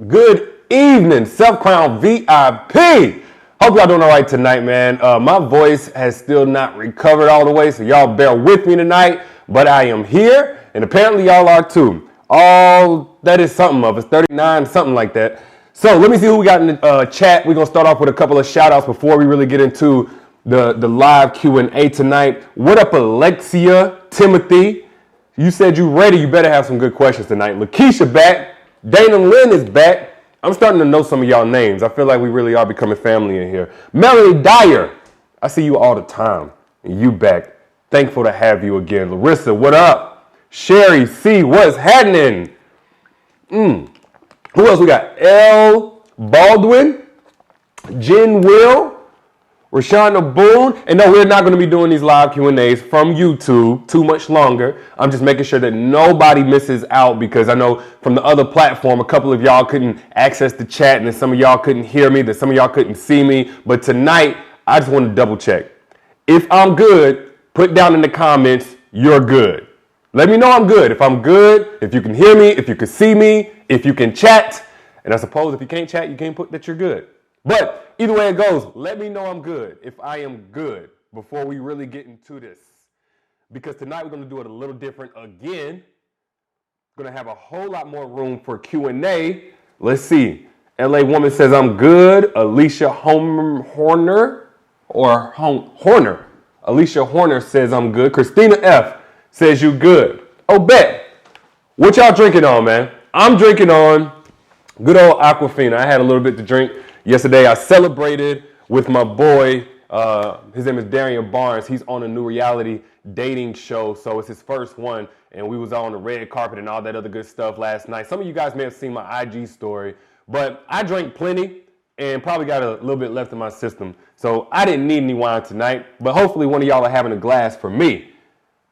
Good evening, Self-Crown VIP. Hope y'all doing all right tonight, man. My voice has still not recovered all the way, so y'all bear with me tonight. But I am here, and apparently y'all are too. All that is something of us, 39, something like that. So let me see who we got in the chat. We're going to start off with a couple of shout-outs before we really get into the live Q&A tonight. What up, Alexia, Timothy? You said you ready. You better have some good questions tonight. Lakeisha back. Dana Lynn is back. I'm starting to know some of y'all names. I feel like we really are becoming family in here. Melanie Dyer, I see you all the time. And you back. Thankful to have you again. Larissa, what up? Sherry C, what's happening? Who else we got? L. Baldwin, Jen Will, Rashonda Boone, and no, we're not going to be doing these live Q&As from YouTube too much longer. I'm just making sure that nobody misses out because I know from the other platform, a couple of y'all couldn't access the chat and then some of y'all couldn't hear me, that some of y'all couldn't see me. But tonight, I just want to double check. If I'm good, put down in the comments, you're good. Let me know I'm good. If I'm good, if you can hear me, if you can see me, if you can chat. And I suppose if you can't chat, you can't put that you're good. But either way it goes, let me know I'm good, if I am good, before we really get into this. Because tonight we're going to do it a little different again. Going to have a whole lot more room for Q&A. Let's see. LA Woman says I'm good. Alicia Horner. Alicia Horner says I'm good. Christina F says you good. Oh, bet. What y'all drinking on, man? I'm drinking on good old Aquafina. I had a little bit to drink. Yesterday, I celebrated with my boy. His name is Darian Barnes. He's on a new reality dating show, so it's his first one, and we was on the red carpet and all that other good stuff last night. Some of you guys may have seen my IG story, but I drank plenty and probably got a little bit left in my system, so I didn't need any wine tonight, but hopefully one of y'all are having a glass for me.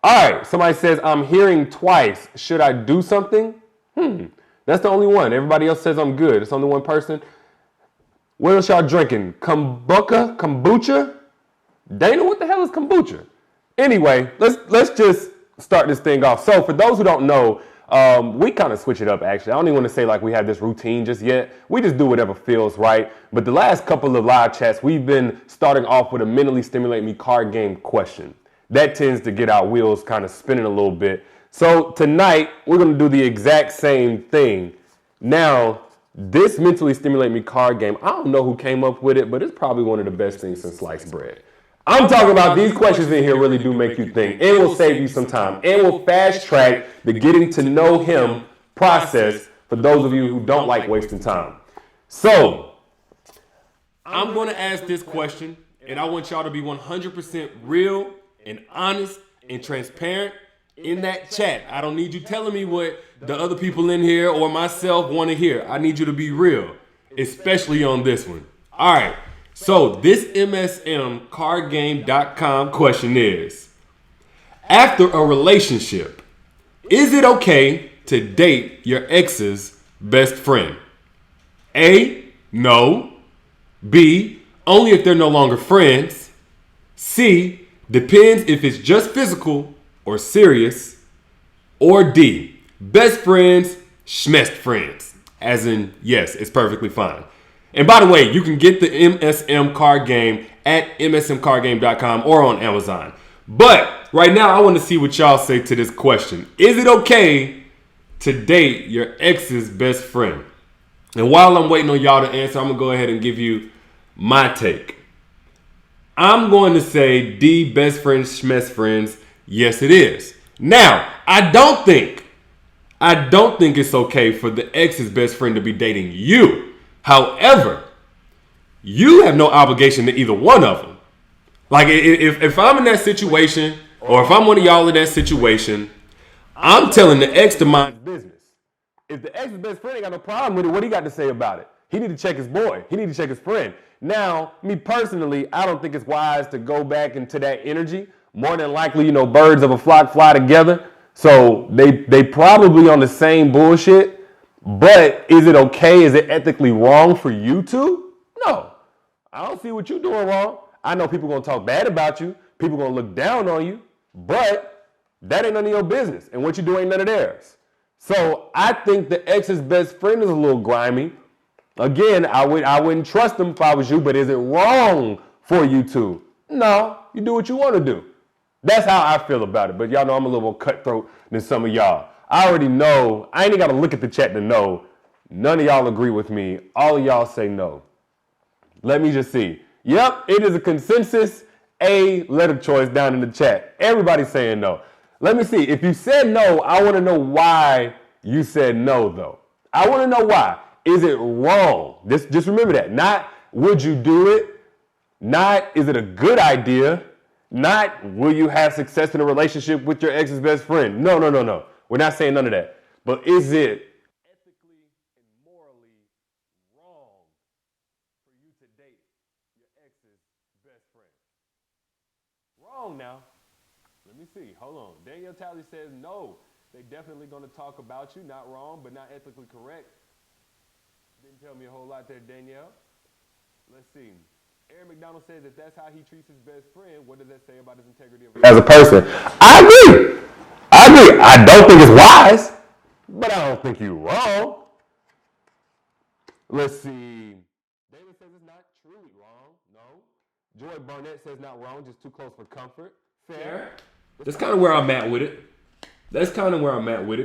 All right, somebody says, I'm hearing twice. Should I do something? That's the only one. Everybody else says I'm good. It's only one person. What else y'all drinking? Kombucha? Dana, what the hell is kombucha? Anyway, let's just start this thing off. So for those who don't know, we kind of switch it up actually. I don't even want to say like we have this routine just yet. We just do whatever feels right. But the last couple of live chats, we've been starting off with a mentally stimulate me card game question. That tends to get our wheels kind of spinning a little bit. So tonight, we're going to do the exact same thing. Now, this mentally stimulate me card game, I don't know who came up with it, but it's probably one of the best things since sliced bread. I'm talking about these questions in here really do make you think and will save you some time and will fast track the getting to know him process for those of you who don't like wasting time. So, I'm going to ask this question and I want y'all to be 100% real and honest and transparent in that chat. I don't need you telling me what the other people in here or myself want to hear. I need you to be real, especially on this one. All right. So this MSMcardgame.com question is, after a relationship, is it okay to date your ex's best friend? A, no. B, only if they're no longer friends. C, depends if it's just physical or serious. Or D, best friends, schmest friends. As in, yes, it's perfectly fine. And by the way, you can get the MSM card game at msmcardgame.com or on Amazon. But right now, I want to see what y'all say to this question. Is it okay to date your ex's best friend? And while I'm waiting on y'all to answer, I'm going to go ahead and give you my take. I'm going to say D, best friends, schmest friends. Yes, it is. Now, I don't think it's okay for the ex's best friend to be dating you. However, you have no obligation to either one of them. Like, if I'm in that situation, or if I'm one of y'all in that situation, I'm telling the ex to mind business. If the ex's best friend ain't got no problem with it, what he got to say about it? He need to check his boy. He need to check his friend. Now, me personally, I don't think it's wise to go back into that energy. More than likely, birds of a flock fly together. So they probably on the same bullshit. But is it okay? Is it ethically wrong for you to? No. I don't see what you're doing wrong. I know people going to talk bad about you. People going to look down on you. But that ain't none of your business. And what you do ain't none of theirs. So I think the ex's best friend is a little grimy. Again, I wouldn't trust them if I was you, but is it wrong for you to? No, you do what you want to do. That's how I feel about it. But y'all know I'm a little more cutthroat than some of y'all. I already know. I ain't even got to look at the chat to know. None of y'all agree with me. All of y'all say no. Let me just see. Yep, it is a consensus A letter choice down in the chat. Everybody's saying no. Let me see. If you said no, I want to know why you said no, though. I want to know why. Is it wrong? Just remember that. Not would you do it? Not is it a good idea? Not will you have success in a relationship with your ex's best friend? No. We're not saying none of that. But is it ethically and morally wrong for you to date your ex's best friend? Wrong now. Let me see. Hold on. Danielle Talley says no. They definitely going to talk about you. Not wrong, but not ethically correct. Didn't tell me a whole lot there, Danielle. Let's see. Aaron McDonald says if that's how he treats his best friend, what does that say about his integrity as a person? I agree. I don't think it's wise, but I don't think you're wrong. Let's see. David says it's not truly wrong. No. Joy Barnett says not wrong, just too close for comfort. Fair. That's kind of where I'm at with it.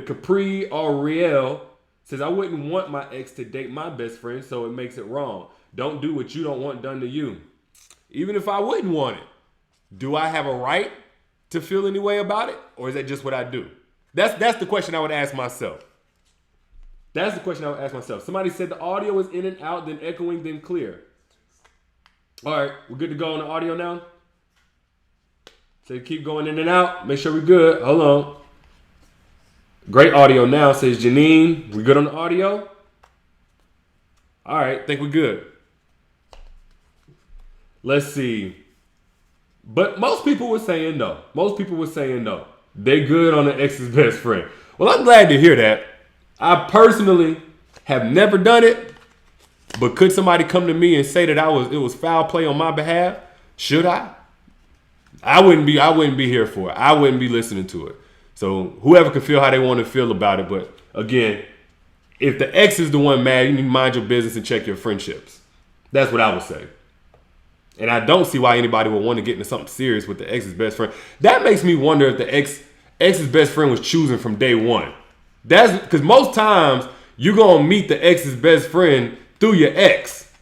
Capri Ariel says I wouldn't want my ex to date my best friend, so it makes it wrong. Don't do what you don't want done to you. Even if I wouldn't want it, do I have a right to feel any way about it? Or is that just what I do? That's the question I would ask myself. Somebody said the audio is in and out, then echoing, then clear. All right, we're good to go on the audio now? So keep going in and out. Make sure we're good. Hold on. Great audio now, says Janine. We good on the audio? All right, think we're good. Let's see. But most people were saying no. They good on the ex's best friend. Well, I'm glad to hear that. I personally have never done it, but could somebody come to me and say that it was foul play on my behalf? Should I? I wouldn't be here for it. I wouldn't be listening to it. So whoever can feel how they want to feel about it. But again, if the ex is the one mad, you need to mind your business and check your friendships. That's what I would say. And I don't see why anybody would want to get into something serious with the ex's best friend. That makes me wonder if the ex's best friend was choosing from day one. That's because most times you're going to meet the ex's best friend through your ex.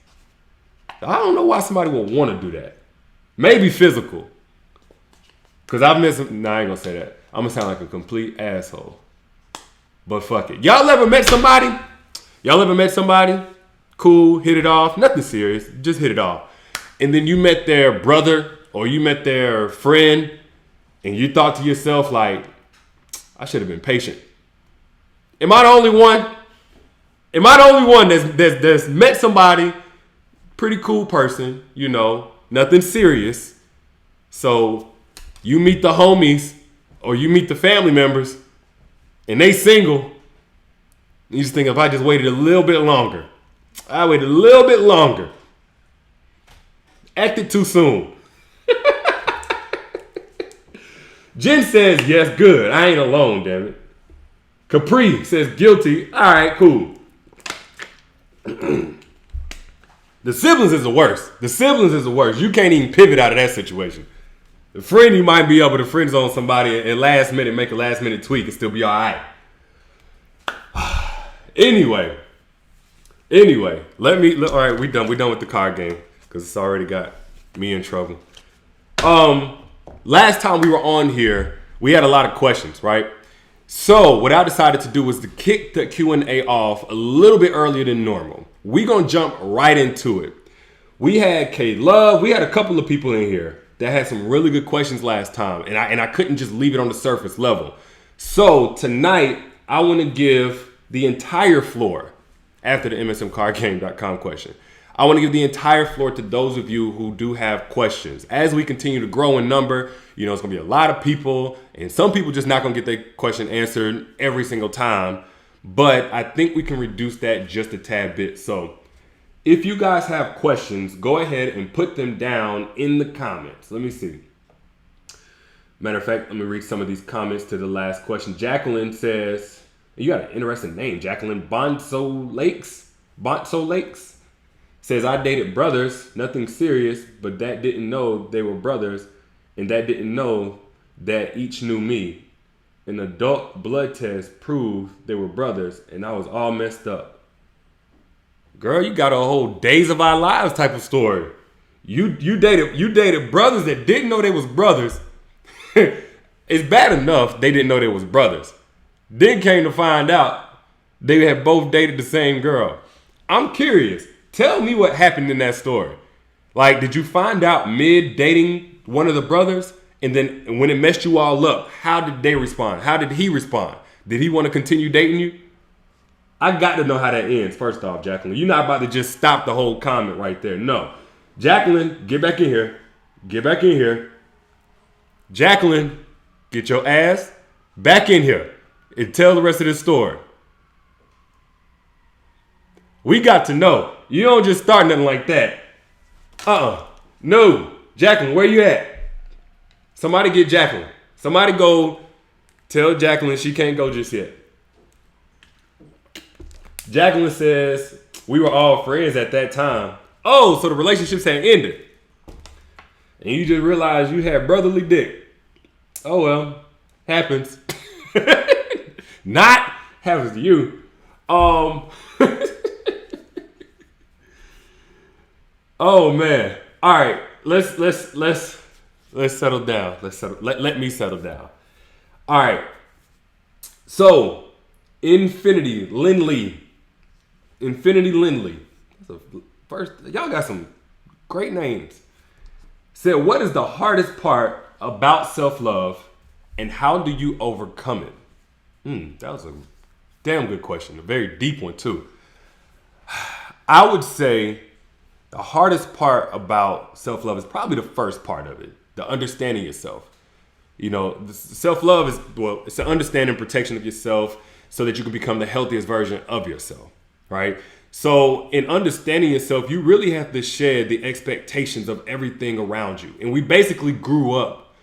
I don't know why somebody would want to do that. Maybe physical. Because I've met some... Nah, I ain't going to say that. I'm going to sound like a complete asshole. But fuck it. Y'all ever met somebody? Cool, hit it off. Nothing serious. Just hit it off. And then you met their brother or you met their friend and you thought to yourself like, I should have been patient. Am I the only one that's met somebody, pretty cool person, nothing serious. So you meet the homies or you meet the family members and they single. You just think if I just waited a little bit longer. Acted too soon. Jen says, yes, good. I ain't alone, damn it. Capri says guilty. All right, cool. The siblings is the worst. You can't even pivot out of that situation. The friend, you might be able to friend zone somebody and make a last minute tweak and still be all right. Anyway, all right, we done with the card game because it's already got me in trouble. Last time we were on here, we had a lot of questions, right? So what I decided to do was to kick the Q&A off a little bit earlier than normal. We're going to jump right into it. We had K-Love. We had a couple of people in here that had some really good questions last time, and I couldn't just leave it on the surface level. So tonight, I want to give the entire floor after the msmcardgame.com question. I want to give the entire floor to those of you who do have questions. As we continue to grow in number, it's going to be a lot of people, and some people just not going to get their question answered every single time. But I think we can reduce that just a tad bit. So if you guys have questions, go ahead and put them down in the comments. Let me see. Matter of fact, let me read some of these comments to the last question. Jacqueline says, You got an interesting name, Jacqueline Bonso Lakes says, I dated brothers, nothing serious, but that didn't know they were brothers, and that didn't know that each knew me. An adult blood test proved they were brothers, and I was all messed up. Girl, you got a whole Days of Our Lives type of story. You dated brothers that didn't know they was brothers. It's bad enough they didn't know they was brothers. Then came to find out they had both dated the same girl. I'm curious. Tell me what happened in that story. Like, did you find out mid dating one of the brothers? And then when it messed you all up, how did they respond? How did he respond? Did he want to continue dating you? I got to know how that ends, first off, Jacqueline. You're not about to just stop the whole comment right there. No. Jacqueline, get back in here. Get back in here. Jacqueline, get your ass back in here and tell the rest of this story. We got to know. You don't just start nothing like that. No. Jacqueline, where you at? Somebody get Jacqueline. Somebody go tell Jacqueline she can't go just yet. Jacqueline says, we were all friends at that time. Oh, so the relationships had ended. And you just realized you had brotherly dick. Oh, well. Happens. Not happens to you. Oh, man. All right. Let's settle down. Let me settle down. All right. So, Infinity Lindley. That's a first. Y'all got some great names. Said, what is the hardest part about self-love, and how do you overcome it? That was a damn good question. A very deep one too. I would say the hardest part about self-love is probably the first part of it, the understanding yourself. You know, self-love is, well, it's the understanding and protection of yourself so that you can become the healthiest version of yourself, right? So in understanding yourself, you really have to shed the expectations of everything around you. And we basically grew up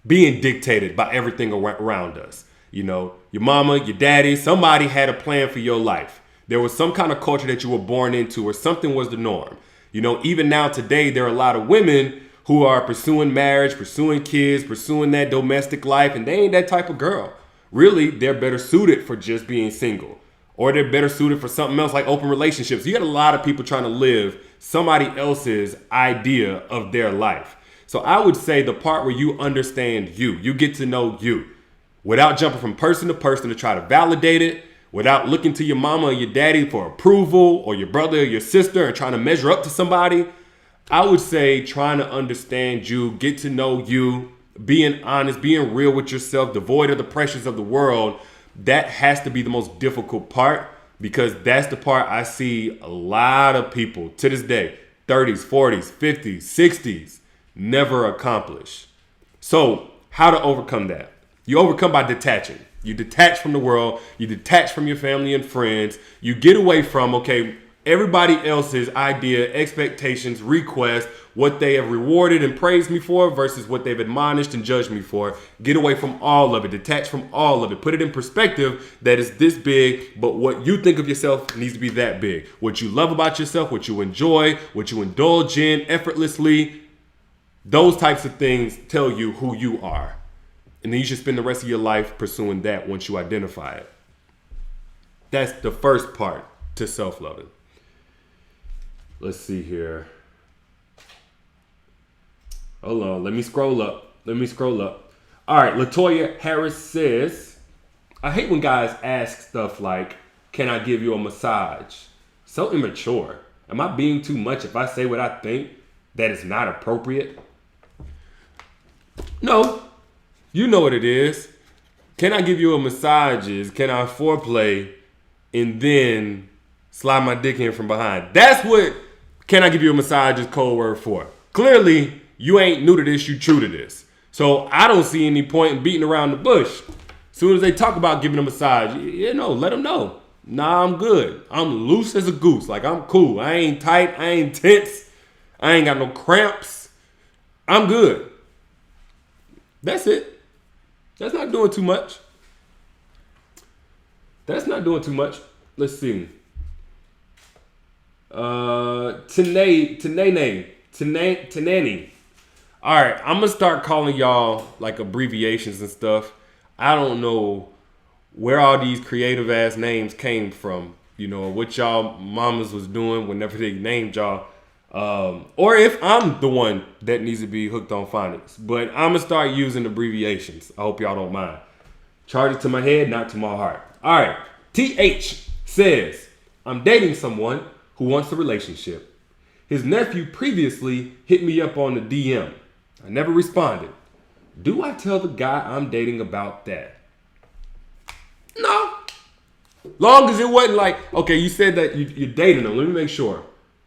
being dictated by everything around us. You know, your mama, your daddy, somebody had a plan for your life. There was some kind of culture that you were born into, or something was the norm. You know, even now today, there are a lot of women who are pursuing marriage, pursuing kids, pursuing that domestic life, and they ain't that type of girl. Really, they're better suited for just being single, or they're better suited for something else like open relationships. You got a lot of people trying to live somebody else's idea of their life. So I would say the part where you understand you get to know you without jumping from person to person to try to validate it, without looking to your mama or your daddy for approval, or your brother or your sister and trying to measure up to somebody. I would say trying to understand you, get to know you, being honest, being real with yourself, devoid of the pressures of the world. That has to be the most difficult part, because that's the part I see a lot of people to this day, 30s, 40s, 50s, 60s, never accomplish. So how to overcome that? You overcome by detaching. You detach from the world. You detach from your family and friends. You get away from, everybody else's idea, expectations, requests, what they have rewarded and praised me for versus what they've admonished and judged me for. Get away from all of it. Detach from all of it. Put it in perspective that it's this big, but what you think of yourself needs to be that big. What you love about yourself, what you enjoy, what you indulge in effortlessly, those types of things tell you who you are. And then you should spend the rest of your life pursuing that once you identify it. That's the first part to self-loving. Let's see here. Hold on. Let me scroll up. All right. Latoya Harris says, I hate when guys ask stuff like, can I give you a massage? So immature. Am I being too much if I say what I think that is not appropriate? No. You know what it is. Can I give you a massage? Can I foreplay and then slide my dick in from behind? That's what can I give you a massage is code word for. Clearly, you ain't new to this, you true to this. So I don't see any point in beating around the bush. As soon as they talk about giving a massage, let them know. Nah, I'm good. I'm loose as a goose. Like, I'm cool. I ain't tight. I ain't tense. I ain't got no cramps. I'm good. That's it. That's not doing too much. That's not doing too much. Let's see. Tanani. All right, I'm gonna start calling y'all like abbreviations and stuff. I don't know where all these creative ass names came from. You know what y'all mamas was doing whenever they named y'all, or if I'm the one that needs to be hooked on phonics. But I'm gonna start using abbreviations. I hope y'all don't mind. Charge it to my head, not to my heart. All right. TH says, I'm dating someone who wants a relationship. His nephew previously hit me up on the DM. I never responded. Do I tell the guy I'm dating about that? No. Long as it wasn't like, okay, you said that you're dating him. Let me make sure.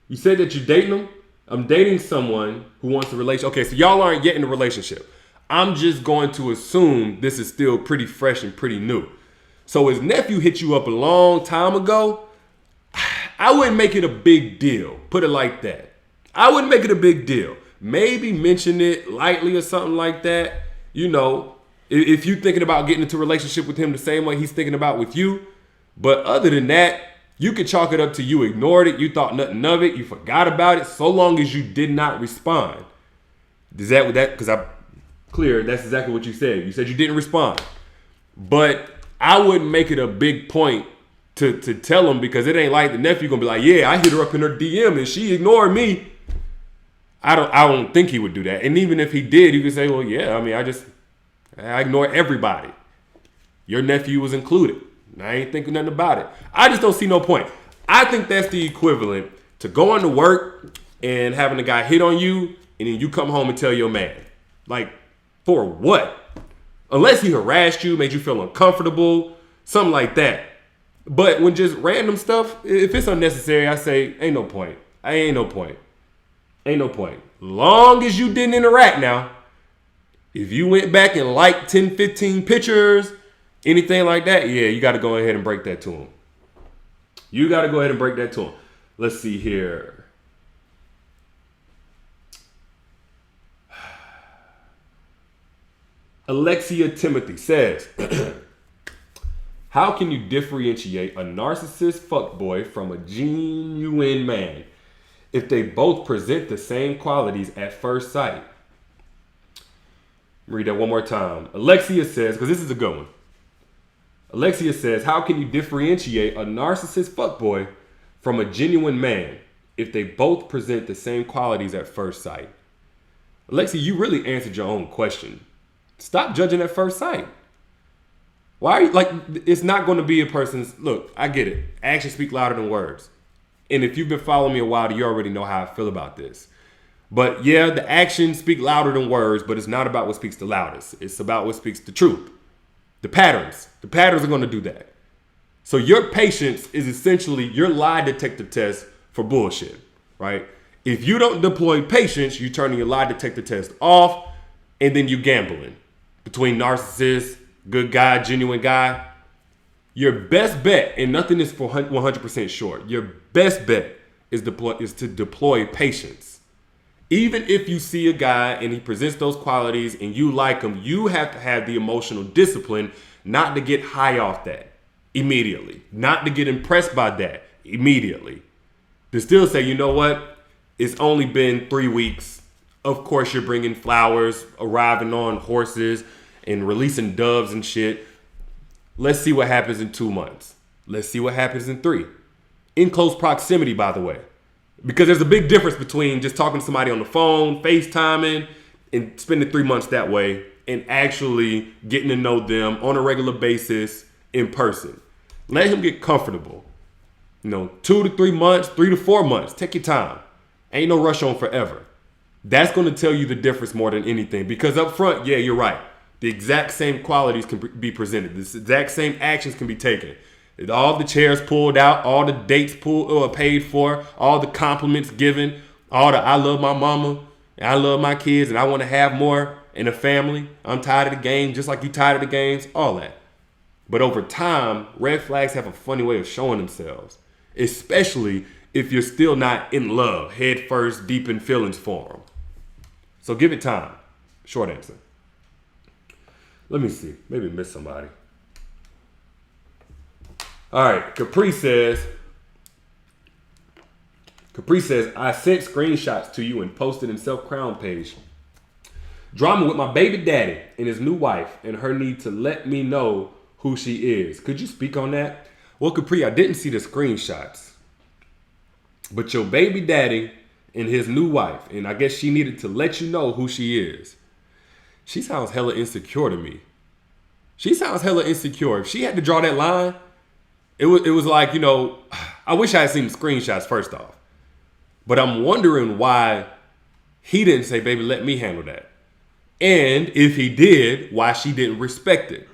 You said that you're dating him. I'm dating someone who wants a relationship. Okay, so y'all aren't yet in a relationship. I'm just going to assume this is still pretty fresh and pretty new. So his nephew hit you up a long time ago. I wouldn't make it a big deal. Put it like that. I wouldn't make it a big deal. Maybe mention it lightly or something like that. You know, if you're thinking about getting into a relationship with him the same way he's thinking about with you. But other than that, you could chalk it up to you ignored it. You thought nothing of it. You forgot about it so long as you did not respond. Is that what that? Because I'm clear. That's exactly what you said. You said you didn't respond. But I wouldn't make it a big point to tell him, because it ain't like the nephew gonna be like, yeah, I hit her up in her DM and she ignored me. I don't think he would do that. And even if he did, he could say, well, yeah, I mean, I ignore everybody. Your nephew was included. I ain't thinking nothing about it. I just don't see no point. I think that's the equivalent to going to work and having a guy hit on you, and then you come home and tell your man. Like, for what? Unless he harassed you, made you feel uncomfortable, something like that. But when just random stuff, if it's unnecessary, I say, ain't no point. Ain't no point. Long as you didn't interact now. If you went back and liked 10, 15 pictures, anything like that, yeah, you got to go ahead and break that to him. Let's see here. Alexia Timothy says, how can you differentiate a narcissist fuckboy from a genuine man if they both present the same qualities at first sight? Read that one more time. Alexia says, because this is a good one. Alexia says, how can you differentiate a narcissist fuckboy from a genuine man if they both present the same qualities at first sight? Alexia, you really answered your own question. Stop judging at first sight. Why are you, like, it's not going to be a person's, look, I get it. Actions speak louder than words. And if you've been following me a while, you already know how I feel about this. But yeah, the actions speak louder than words, but it's not about what speaks the loudest. It's about what speaks the truth. The patterns are going to do that. So your patience is essentially your lie detector test for bullshit, right? If you don't deploy patience, you're turning your lie detector test off, and then you're gambling between narcissist, good guy, genuine guy. Your best bet, and nothing is for 100% sure, your best bet is to deploy patience. Even if you see a guy and he presents those qualities and you like him, you have to have the emotional discipline not to get high off that immediately, not to get impressed by that immediately. To still say, you know what? It's only been 3 weeks. Of course, you're bringing flowers, arriving on horses, and releasing doves and shit. Let's see what happens in 2 months. Let's see what happens in 3. In close proximity, by the way. Because there's a big difference between just talking to somebody on the phone, FaceTiming, and spending 3 months that way, and actually getting to know them on a regular basis in person. Let him get comfortable. 2 to 3 months, 3 to 4 months. Take your time. Ain't no rush on forever. That's going to tell you the difference more than anything. Because up front, yeah, you're right. The exact same qualities can be presented. The exact same actions can be taken. All the chairs pulled out, all the dates paid for, all the compliments given, all the I love my mama, and I love my kids, and I want to have more in a family. I'm tired of the game, just like you tired of the games, all that. But over time, red flags have a funny way of showing themselves, especially if you're still not in love, head first, deep in feelings for them. So give it time. Short answer. Let me see. Maybe miss somebody. All right, Capri says, I sent screenshots to you and posted in self-crown page. Drama with my baby daddy and his new wife and her need to let me know who she is. Could you speak on that? Well, Capri, I didn't see the screenshots. But your baby daddy and his new wife, and I guess she needed to let you know who she is. She sounds hella insecure to me. She sounds hella insecure. If she had to draw that line, it was like, you know, I wish I had seen the screenshots first off. But I'm wondering why he didn't say, baby, let me handle that. And if he did, why she didn't respect it.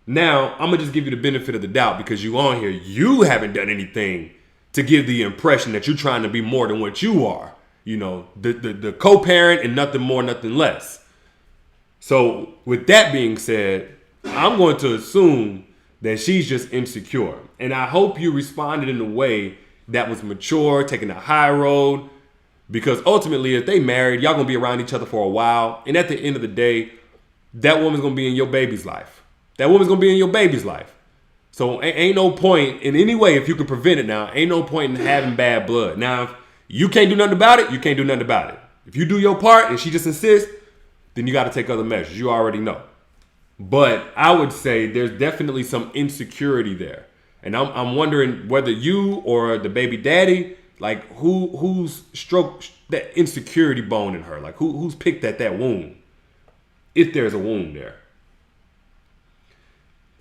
Now, I'm going to just give you the benefit of the doubt because you on here. You haven't done anything to give the impression that you're trying to be more than what you are. You know, the co-parent and nothing more, nothing less. So with that being said, I'm going to assume that she's just insecure. And I hope you responded in a way that was mature, taking the high road. Because ultimately, if they married, y'all going to be around each other for a while. And at the end of the day, that woman's going to be in your baby's life. That woman's going to be in your baby's life. So ain't no point in any way, if you can prevent it now, ain't no point in having bad blood. Now, if you can't do nothing about it, you can't do nothing about it. If you do your part and she just insists, then you got to take other measures. You already know. But I would say there's definitely some insecurity there. And I'm wondering whether you or the baby daddy, like who's stroked that insecurity bone in her? Like who's picked at that wound? If there's a wound there.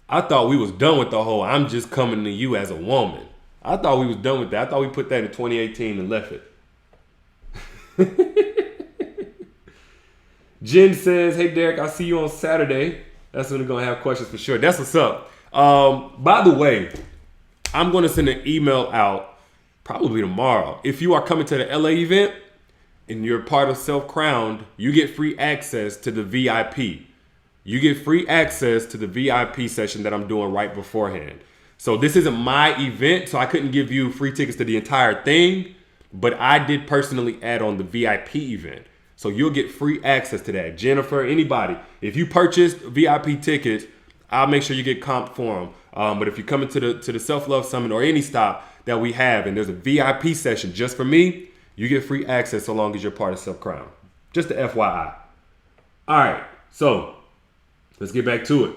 I thought we was done with the whole I'm just coming to you as a woman. I thought we was done with that. I thought we put that in 2018 and left it. Jen says, hey, Derrick, I'll see you on Saturday. That's when we're going to have questions for sure. That's what's up. By the way, I'm going to send an email out probably tomorrow. If you are coming to the LA event and you're part of Self-Crowned, you get free access to the VIP. You get free access to the VIP session that I'm doing right beforehand. So this isn't my event, so I couldn't give you free tickets to the entire thing, but I did personally add on the VIP event. So you'll get free access to that. Jennifer, anybody, if you purchased VIP tickets, I'll make sure you get comped for them. But if you're coming to the Self-Love Summit or any stop that we have, and there's a VIP session just for me, you get free access so long as you're part of Self-Crown. Just a FYI. All right, so let's get back to it.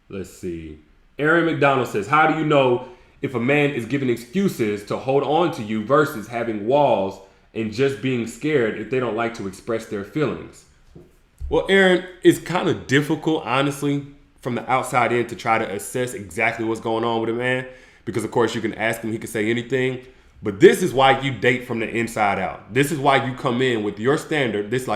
Let's see. Aaron McDonald says, how do you know if a man is giving excuses to hold on to you versus having walls and just being scared if they don't like to express their feelings? Well, Aaron, it's kind of difficult, honestly, from the outside in to try to assess exactly what's going on with a man. Because, of course, you can ask him, he can say anything. But this is why you date from the inside out. This is why you come in with your standard. This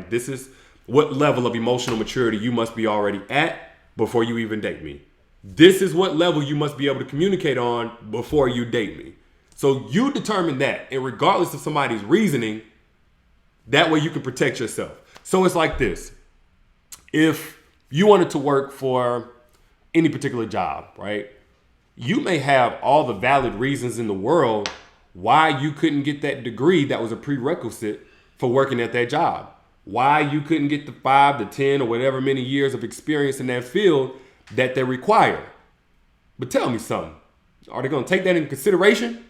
this is what level of emotional maturity you must be already at before you even date me. This is what level you must be able to communicate on before you date me. So you determine that, and regardless of somebody's reasoning, that way you can protect yourself. So it's like this. If you wanted to work for any particular job, right? You may have all the valid reasons in the world why you couldn't get that degree that was a prerequisite for working at that job. Why you couldn't get the 5 to 10 or whatever many years of experience in that field that they require. But tell me something. Are they going to take that into consideration?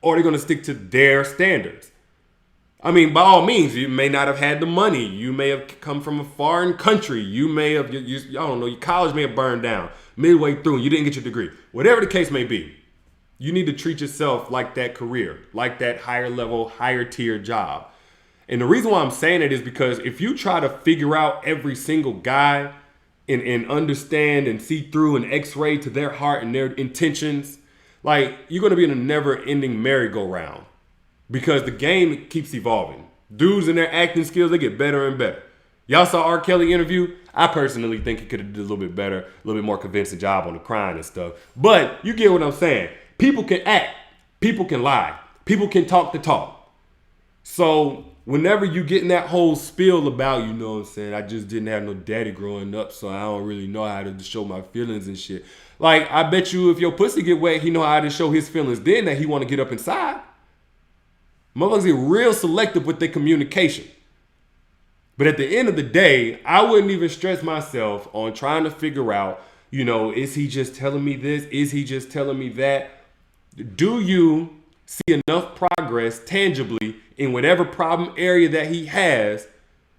Or are they going to stick to their standards? I mean, by all means, you may not have had the money. You may have come from a foreign country. You may have, I don't know, your college may have burned down midway through and you didn't get your degree. Whatever the case may be, you need to treat yourself like that career, like that higher level, higher tier job. And the reason why I'm saying it is because if you try to figure out every single guy and understand and see through an x-ray to their heart and their intentions, like you're going to be in a never-ending merry-go-round because the game keeps evolving. Dudes and their acting skills, they get better and better. Y'all saw R. Kelly interview? I personally think he could have did a little bit better, a little bit more convincing job on the crying and stuff. But you get what I'm saying. People can act. People can lie. People can talk the talk. So whenever you get in that whole spiel about, you know what I'm saying, I just didn't have no daddy growing up, so I don't really know how to show my feelings and shit. Like, I bet you if your pussy get wet, he know how to show his feelings then that he want to get up inside. Motherfuckers get real selective with their communication. But at the end of the day, I wouldn't even stress myself on trying to figure out, is he just telling me this? Is he just telling me that? Do you see enough progress tangibly in whatever problem area that he has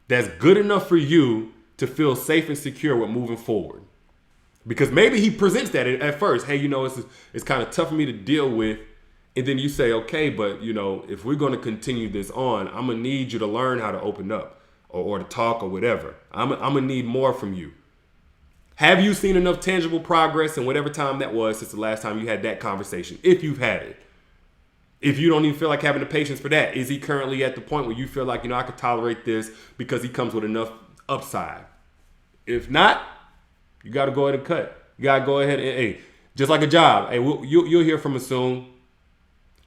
that's good enough for you to feel safe and secure with moving forward? Because maybe he presents that at first. Hey, it's kind of tough for me to deal with. And then you say, okay, but, if we're going to continue this on, I'm going to need you to learn how to open up or to talk or whatever. I'm going to need more from you. Have you seen enough tangible progress in whatever time that was since the last time you had that conversation? If you've had it. If you don't even feel like having the patience for that, is he currently at the point where you feel like, I could tolerate this because he comes with enough upside? If not, you got to go ahead and cut. You got to go ahead and, hey, just like a job. Hey, you'll hear from us soon.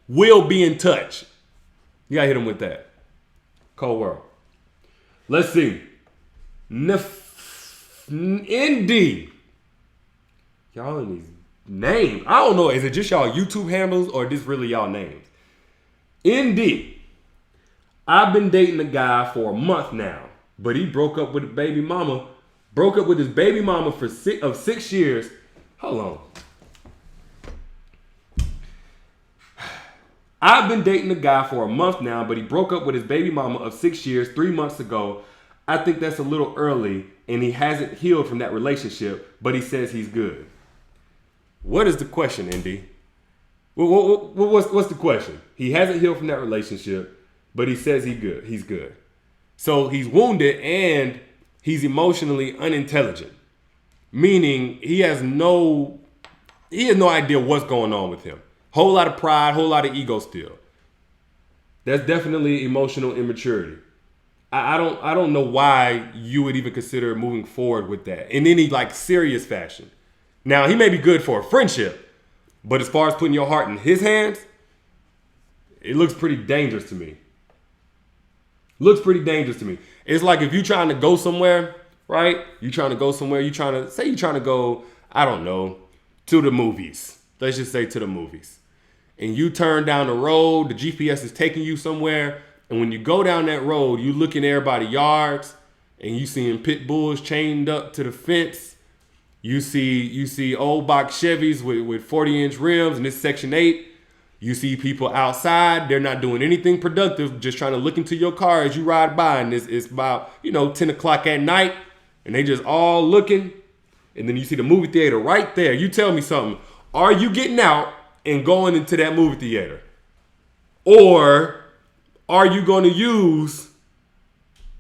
We'll be in touch. You got to hit him with that. Cold world. Let's see. ND. Y'all in these names. I don't know. Is it just y'all YouTube handles or this really y'all names? ND. I've been dating a guy for a month now, but he broke up with his baby mama for 6 years. Hold on. I've been dating a guy for a month now, but he broke up with his baby mama of 6 years 3 months ago. I think that's a little early, and he hasn't healed from that relationship, but he says he's good. What is the question, ND? What's the question? He hasn't healed from that relationship, but he says he's good. So he's wounded and he's emotionally unintelligent, meaning he has no idea what's going on with him. Whole lot of pride, whole lot of ego still. That's definitely emotional immaturity. I don't know why you would even consider moving forward with that in any serious fashion. Now, he may be good for a friendship, but as far as putting your heart in his hands, it looks pretty dangerous to me. It's like if you're trying to go somewhere, right? You're trying to go, I don't know, to the movies. Let's just say to the movies. And you turn down the road, the GPS is taking you somewhere. And when you go down that road, you look in everybody's yards and you seeing pit bulls chained up to the fence. You see old box Chevys with 40-inch rims, and it's Section 8. You see people outside. They're not doing anything productive, just trying to look into your car as you ride by. And it's about, 10 o'clock at night, and they just all looking. And then you see the movie theater right there. You tell me something. Are you getting out and going into that movie theater? Or are you going to use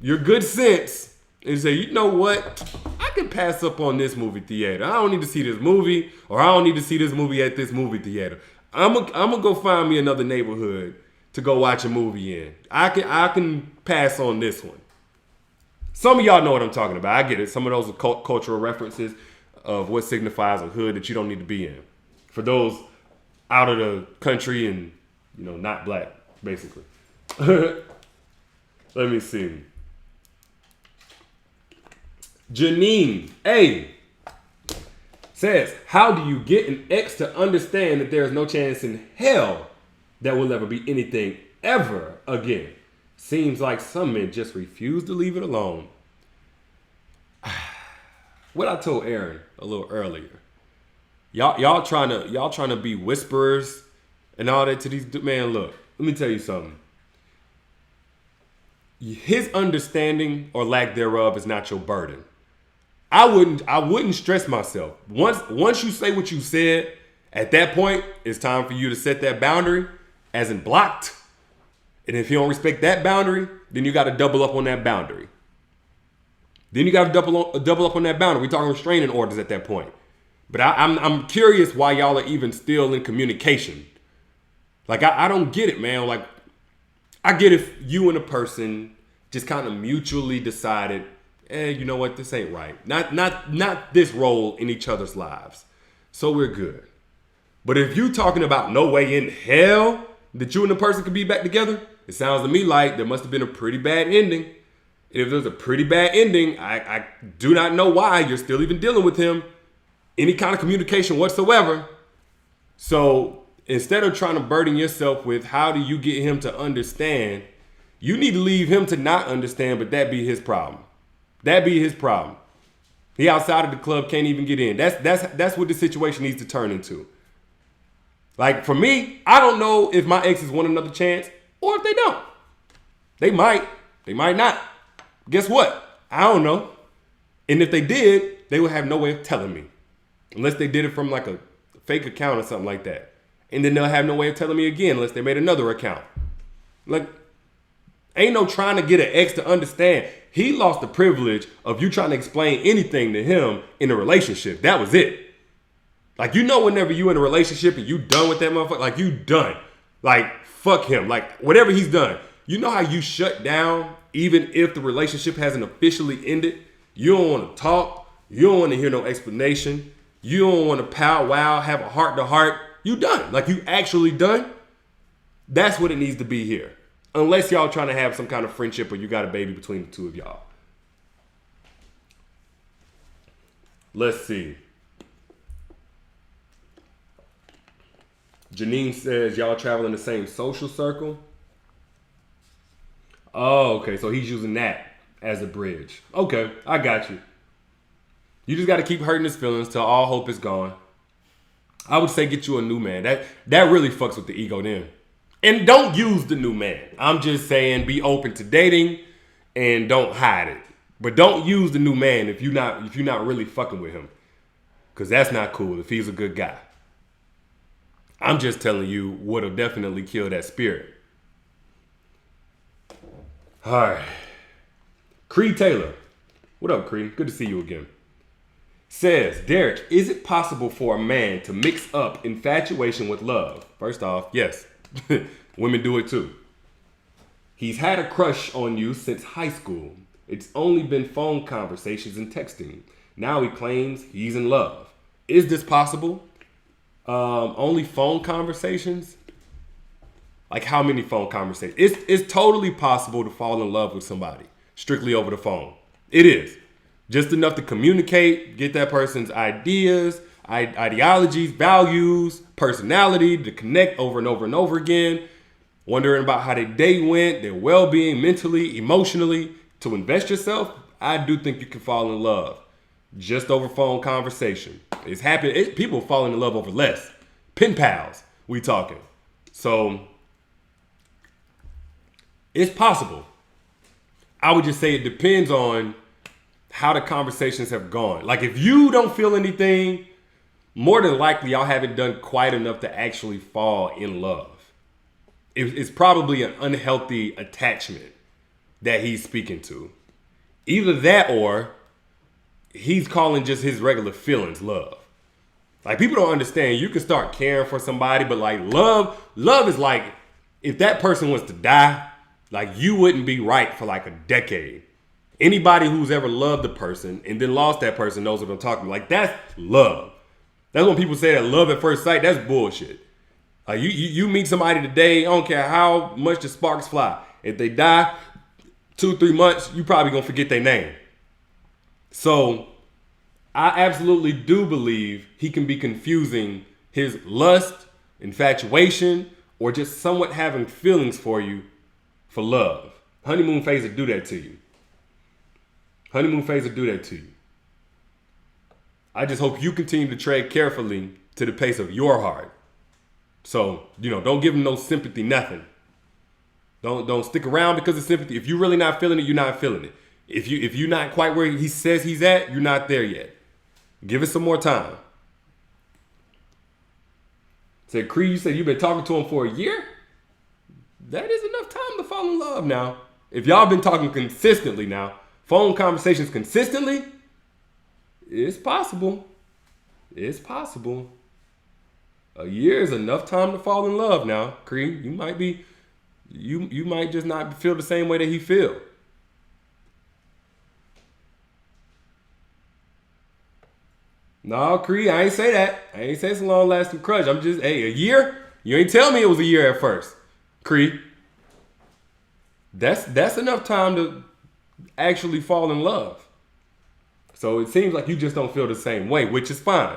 your good sense and say, you know what? I can pass up on this movie theater. I don't need to see this movie, or I don't need to see this movie at this movie theater. I'm gonna go find me another neighborhood to go watch a movie in. I can pass on this one. Some of y'all know what I'm talking about. I get it. Some of those are cultural references of what signifies a hood that you don't need to be in. For those out of the country and, not black, basically. Let me see. Janine A says, how do you get an ex to understand that there is no chance in hell that will ever be anything ever again? Seems like some men just refuse to leave it alone. What I told Aaron a little earlier. Y'all trying to be whisperers and all that to these man. Look, let me tell you something. His understanding or lack thereof is not your burden. I wouldn't stress myself. Once you say what you said, at that point, it's time for you to set that boundary, as in blocked. And if you don't respect that boundary, then you got to double up on that boundary. We're talking restraining orders at that point. But I'm curious why y'all are even still in communication. I don't get it, man. I get if you and a person just kind of mutually decided, you know what, this ain't right. Not this role in each other's lives. So we're good. But if you talking about no way in hell that you and the person could be back together, it sounds to me like there must have been a pretty bad ending. And if there's a pretty bad ending, I do not know why you're still even dealing with him. Any kind of communication whatsoever. So instead of trying to burden yourself with how do you get him to understand, You need to leave him to not understand, but that be his problem. That be his problem. He outside of the club, can't even get in. That's what the situation needs to turn into. Like, for me, I don't know if my exes want another chance or if they don't. They might not. Guess what? I don't know. And if they did, they would have no way of telling me. Unless they did it from like a fake account or something like that. And then they'll have no way of telling me again unless they made another account. Like, ain't no trying to get an ex to understand. He lost the privilege of you trying to explain anything to him in a relationship. That was it. Like, you know, whenever you in a relationship and you done with that motherfucker, like, you done. Like, fuck him. Like, whatever he's done. You know how you shut down even if the relationship hasn't officially ended? You don't want to talk. You don't want to hear no explanation. You don't want to powwow, have a heart-to-heart. You done. Like, you actually done. That's what it needs to be here. Unless y'all trying to have some kind of friendship or you got a baby between the two of y'all. Let's see. Janine says, y'all travel in the same social circle. Oh, okay. So he's using that as a bridge. Okay, I got you. You just got to keep hurting his feelings till all hope is gone. I would say get you a new man. That really fucks with the ego then. And don't use the new man. I'm just saying be open to dating and don't hide it. But don't use the new man if you're not really fucking with him. Because that's not cool if he's a good guy. I'm just telling you what'll definitely kill that spirit. All right. Creed Taylor. What up, Creed? Good to see you again. Says, Derrick, is it possible for a man to mix up infatuation with love? First off, yes. Women do it too. He's had a crush on you since high school. It's only been phone conversations and texting. Now he claims he's in love. Is this possible? Only phone conversations? Like, how many phone conversations? It's totally possible to fall in love with somebody strictly over the phone. It is. Just enough to communicate, get that person's ideas, ideologies, values, personality, to connect over and over and over again, wondering about how their day went, their well-being, mentally, emotionally. To invest yourself, I do think you can fall in love just over phone conversation. It's happened. People falling in love over less. Pen pals, we talking. So it's possible. I would just say it depends on how the conversations have gone. Like, if you don't feel anything, more than likely y'all haven't done quite enough to actually fall in love. It's probably an unhealthy attachment that he's speaking to. Either that or he's calling just his regular feelings love. Like, people don't understand. You can start caring for somebody, but like love is like, if that person was to die, like, you wouldn't be right for like a decade. Anybody who's ever loved a person and then lost that person knows what I'm talking about. Like, that's love. That's when people say that love at first sight. That's bullshit. Like, you meet somebody today, I don't care how much the sparks fly. If they die 2-3 months, you probably gonna forget their name. So I absolutely do believe he can be confusing his lust, infatuation, or just somewhat having feelings for you for love. Honeymoon phase will do that to you. Honeymoon phase will do that to you. I just hope you continue to tread carefully to the pace of your heart. So, don't give him no sympathy, nothing. Don't stick around because of sympathy. If you're really not feeling it, you're not feeling it. If you're not quite where he says he's at, you're not there yet. Give it some more time. Said, Creed, you said you've been talking to him for a year? That is enough time to fall in love now. If y'all been talking consistently now, phone conversations consistently, it's possible. It's possible. A year is enough time to fall in love now, Creed. You might be, you might just not feel the same way that he feel. No, Creed, I ain't say that. I ain't say it's a long-lasting crush. I'm just, a year? You ain't tell me it was a year at first, Creed. That's enough time to actually fall in love. So it seems like you just don't feel the same way, which is fine.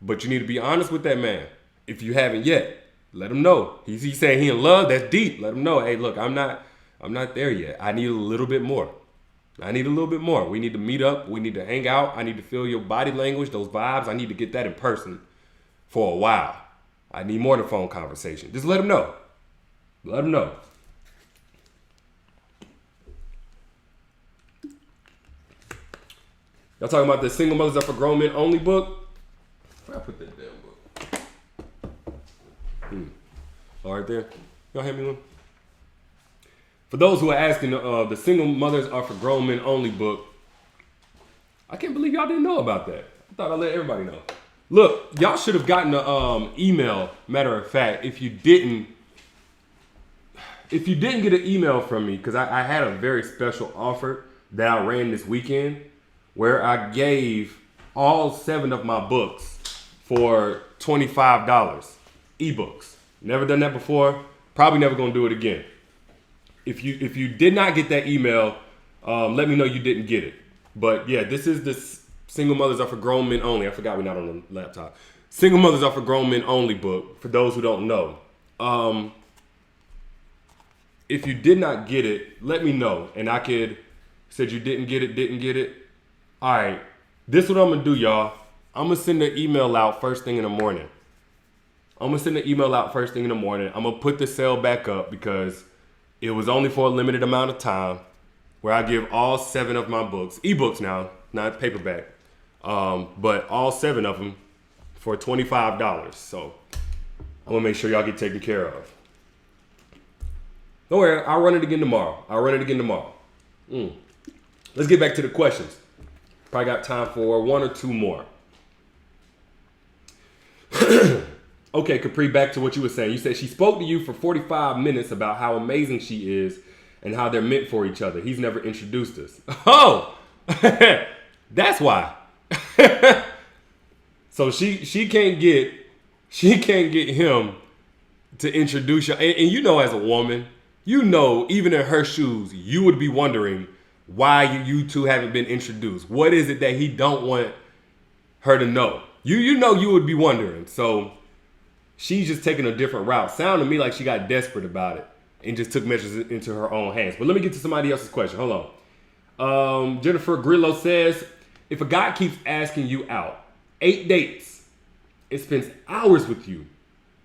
But you need to be honest with that man. If you haven't yet, let him know. He's saying he in love, that's deep. Let him know, hey, look, I'm I'm not there yet. I need a little bit more. I need a little bit more. We need to meet up. We need to hang out. I need to feel your body language, those vibes. I need to get that in person for a while. I need more than phone conversation. Just let them know. Let them know. Y'all talking about the Single Mothers Are for Grown Men Only book? Where I put that damn book? All right there. Y'all hand me one? For those who are asking, the Single Mothers Are for Grown Men Only book, I can't believe y'all didn't know about that. I thought I'd let everybody know. Look, y'all should have gotten an email. Matter of fact, if you didn't get an email from me, because I had a very special offer that I ran this weekend where I gave all 7 of my books for $25, ebooks. Never done that before. Probably never gonna do it again. If you did not get that email, let me know you didn't get it. But yeah, this is the Single Mothers Are for Grown Men Only. I forgot we're not on the laptop. Single Mothers Are for Grown Men Only book, for those who don't know. If you did not get it, let me know. And I said you didn't get it. All right, this is what I'm going to do, y'all. I'm going to send the email out first thing in the morning. I'm going to put the sale back up because it was only for a limited amount of time where I give all 7 of my books, ebooks now, not paperback, but all 7 of them for $25. So I'm going to make sure y'all get taken care of. Don't worry, I'll run it again tomorrow. Let's get back to the questions. Probably got time for 1 or 2 more. Okay, Capri, back to what you were saying. You said she spoke to you for 45 minutes about how amazing she is and how they're meant for each other. He's never introduced us. Oh, that's why. So she can't get him to introduce you. And you know, as a woman, you know, even in her shoes, you would be wondering why you two haven't been introduced. What is it that he don't want her to know? You know you would be wondering. So she's just taking a different route. Sounded to me like she got desperate about it and just took measures into her own hands. But let me get to somebody else's question. Hold on. Jennifer Grillo says, if a guy keeps asking you out, 8 dates, it spends hours with you,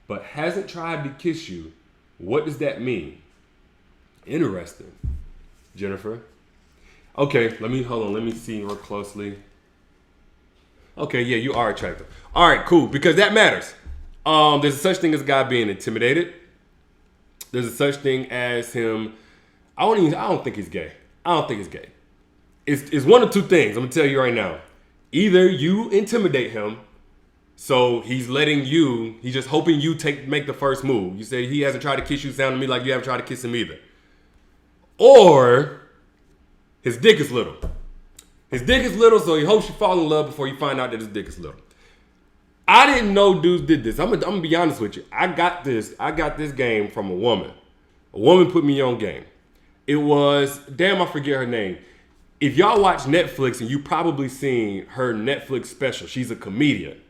but hasn't tried to kiss you, what does that mean? Interesting, Jennifer. Okay, let me see real closely. Okay, yeah, you are attractive. All right, cool, because that matters. There's a such thing as a guy being intimidated. There's a such thing as him. I don't think he's gay. It's one of 2 things. I'm gonna tell you right now. Either you intimidate him, so he's just hoping you make the first move. You say he hasn't tried to kiss you, sound to me like you haven't tried to kiss him either. Or his dick is little. So he hopes you fall in love before you find out that his dick is little. I didn't know dudes did this. I'm gonna be honest with you. I got this game from a woman. A woman put me on game. It was, I forget her name. If y'all watch Netflix, and you probably seen her Netflix special, she's a comedian.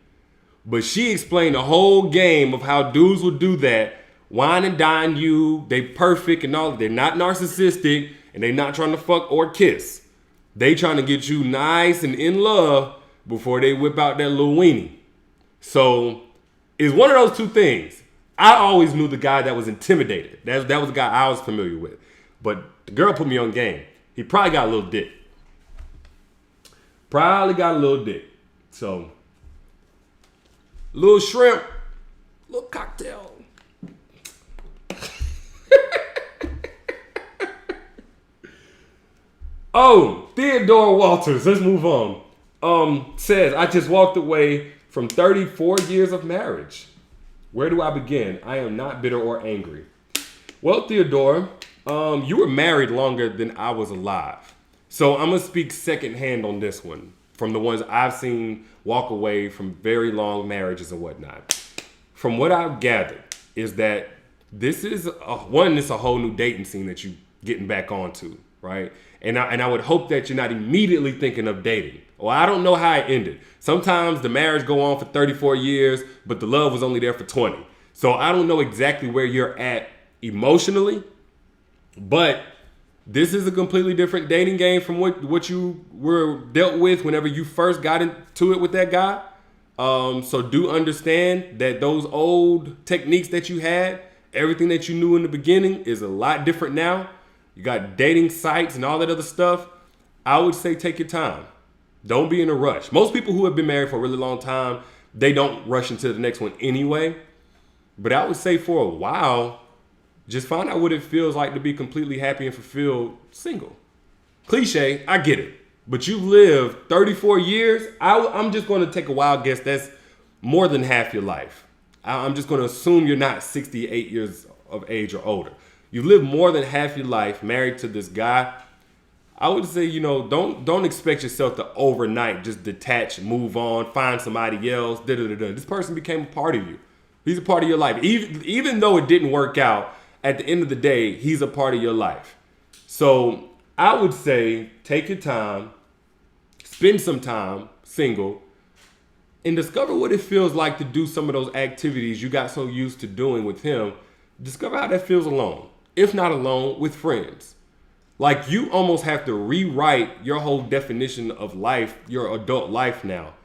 But she explained the whole game of how dudes will do that, wine and dine you, they perfect and all. They're not narcissistic, and they not trying to fuck or kiss. They trying to get you nice and in love before they whip out that little weenie. So it's one of those 2 things. I always knew the guy that was intimidated. That was the guy I was familiar with. But the girl put me on game. He probably got a little dick. So, little shrimp, little cocktail. Oh, Theodore Walters, let's move on. Says, I just walked away from 34 years of marriage. Where do I begin? I am not bitter or angry. Well, Theodore, you were married longer than I was alive. So I'm going to speak secondhand on this one from the ones I've seen walk away from very long marriages and whatnot. From what I've gathered is that this is it's a whole new dating scene that you're getting back onto, right? And I would hope that you're not immediately thinking of dating. Well, I don't know how it ended. Sometimes the marriage go on for 34 years, but the love was only there for 20. So I don't know exactly where you're at emotionally, but This is a completely different dating game from what you were dealt with whenever you first got into it with that guy. So do understand that those old techniques that you had, everything that you knew in the beginning is a lot different now. You got dating sites and all that other stuff. I would say take your time. Don't be in a rush. Most people who have been married for a really long time, they don't rush into the next one anyway. But I would say for a while, just find out what it feels like to be completely happy and fulfilled single. Cliche, I get it. But you've lived 34 years. I'm just going to take a wild guess. That's more than half your life. I'm just going to assume you're not 68 years of age or older. You've lived more than half your life married to this guy. I would say, don't expect yourself to overnight just detach, move on, find somebody else. This person became a part of you. He's a part of your life. Even though it didn't work out, at the end of the day, he's a part of your life. So I would say take your time, spend some time single, and discover what it feels like to do some of those activities you got so used to doing with him. Discover how that feels alone. If not alone, with friends. Like, you almost have to rewrite your whole definition of life, your adult life now,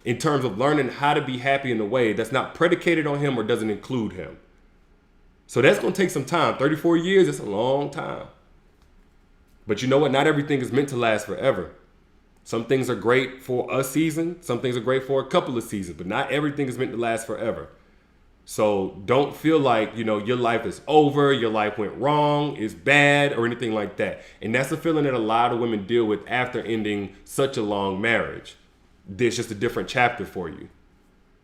in terms of learning how to be happy in a way that's not predicated on him or doesn't include him. So that's going to take some time. 34 years, that's a long time. But you know what? Not everything is meant to last forever. Some things are great for a season. Some things are great for a couple of seasons. But not everything is meant to last forever. So don't feel like, your life is over, your life went wrong, is bad, or anything like that. And that's a feeling that a lot of women deal with after ending such a long marriage. There's just a different chapter for you.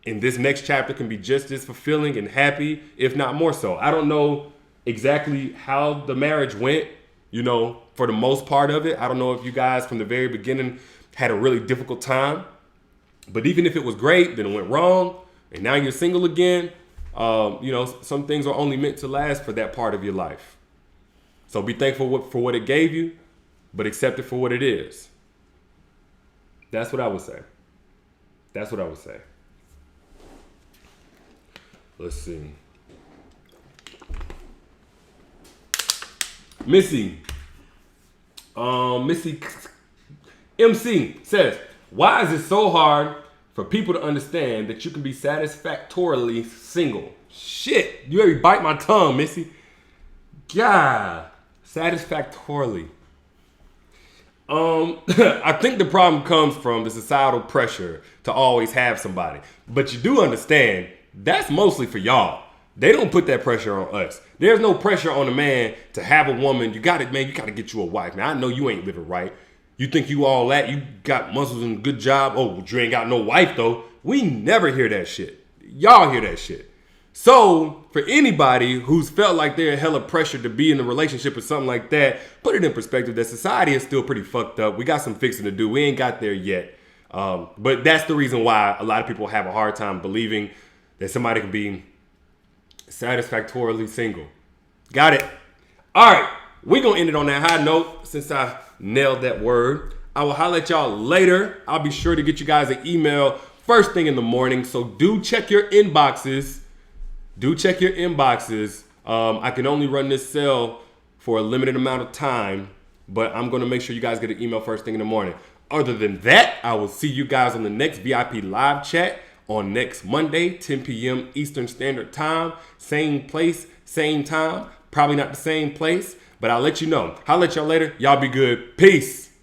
And this next chapter can be just as fulfilling and happy, if not more so. I don't know exactly how the marriage went, for the most part of it. I don't know if you guys from the very beginning had a really difficult time. But even if it was great, then it went wrong, and now you're single again, some things are only meant to last for that part of your life. So be thankful for what it gave you, but accept it for what it is. That's what I would say. Let's see. Missy MC says, why is it so hard for people to understand that you can be satisfactorily single? Shit, you already bite my tongue, Missy. God, satisfactorily. I think the problem comes from the societal pressure to always have somebody. But you do understand, that's mostly for y'all. They don't put that pressure on us. There's no pressure on a man to have a woman. You got to get you a wife. Man, I know you ain't living right. You think you all that. You got muscles and a good job. Oh, but you ain't got no wife, though. We never hear that shit. Y'all hear that shit. So, for anybody who's felt like they're hella pressure to be in a relationship or something like that, put it in perspective that society is still pretty fucked up. We got some fixing to do. We ain't got there yet. But that's the reason why a lot of people have a hard time believing that somebody can be satisfactorily single. Got it. All right. We're going to end it on that high note since I nailed that word. I will holler at y'all later. I'll be sure to get you guys an email first thing in the morning. So do check your inboxes. I can only run this sale for a limited amount of time, but I'm going to make sure you guys get an email first thing in the morning. Other than that, I will see you guys on the next VIP live chat on next Monday, 10 p.m. Eastern Standard Time. Same place, same time. Probably not the same place, but I'll let you know. I'll let y'all later. Y'all be good. Peace.